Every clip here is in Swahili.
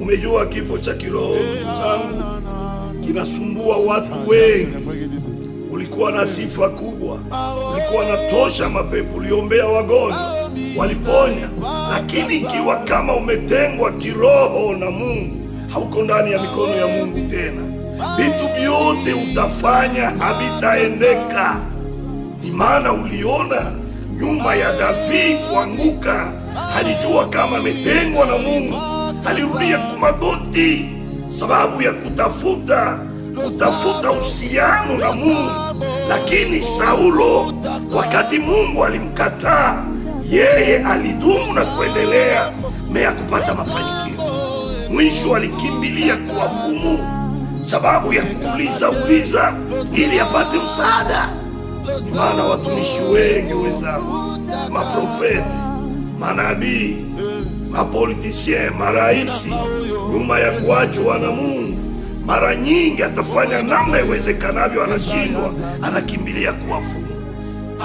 Umejua kifo cha kiroho ndugu zangu kinasumbua watu wengi. Ulikuwa na sifa kubwa, ulikuwa na tosha mapepo, uliombea wagonjwa waliponya, lakini ikiwa kama umetengwa kiroho na Mungu, hauko ndani ya mikono ya Mungu tena, vitu vyote utafanya havitaendeka. Ni maana uliona nyuma ya David kuanguka, alijua kama ametengwa na Mungu, alirudia kumagoti sababu ya kutafuta uhusiano na Mungu. Lakini Saulo, wakati Mungu alimkataa, yeye alidumu na kuendelea mea kupata mafanikio. Mwisho alikimbilia kwa wafumu sababu ya kuuliza ili apate msaada. Maana watumishi wengi wenzangu, maprofeti, manabii, mapolitisien, maraisi, nyuma ya kuachwa na Mungu, mara nyingi atafanya namna iwezekanavyo, anashindwa, anakimbilia kwa wafumu,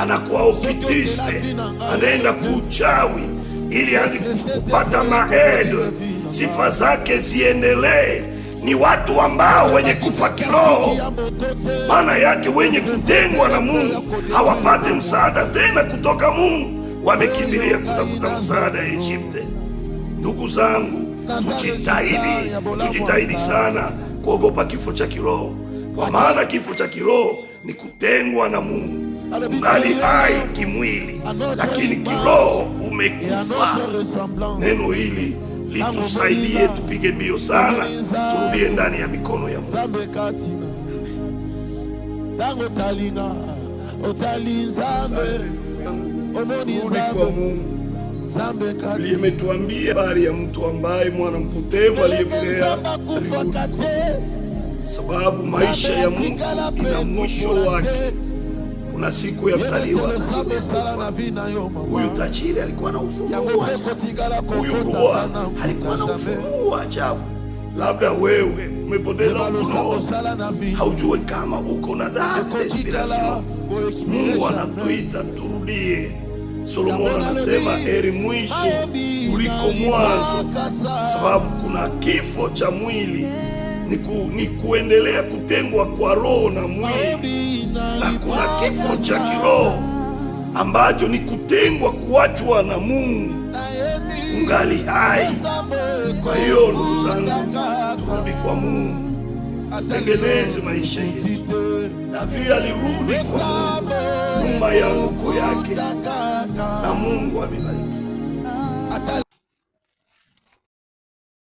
anakuwa okitiste, anaenda kuuchawi ili aanze kupata maedwe, sifa zake ziendelee. Ni watu ambao wenye kufa kiroho, maana yake wenye kutengwa na Mungu, hawapate msaada tena kutoka Mungu, wamekimbilia kutafuta msaada ya Egypte. Ndugu zangu, tujitahidi sana kuogopa kifo cha kiroho, kwa maana kifo cha kiroho ni kutengwa na Mungu. Ungali hai kimwili, lakini kiroho umekufa. Neno hili litusaidie tupige mbio sana, turudie ndani ya mikono ya Mungu. Rudi kwa Mungu. Biblia imetuambia habari ya mtu ambaye mwana mpotevu aliyemlea alirudi, sababu maisha ya Mungu ina mwisho wake. Kuna siku ya kutaliwa, siku ya kufa. Huyu tajiri alikuwa na ufunuo, huyu roa alikuwa na ufunuo ajabu. Labda wewe umepoteza ufunuo, haujue kama uko na date de inspiration. Mungu anatuita turudie. Solomon anasema heri mwisho kuliko mwanzo, sababu kuna kifo cha mwili ni kuendelea kutengwa kwa roho na mwili, na kuna kifo cha kiroho ambacho ni kutengwa, kuachwa na Mungu ungali hai. Kwa hiyo ndugu zangu, turudi kwa Mungu, atengeneze maisha yetu. David alirudi kwa Mungu nyuma ya nguvu yake, na Mungu amebariki.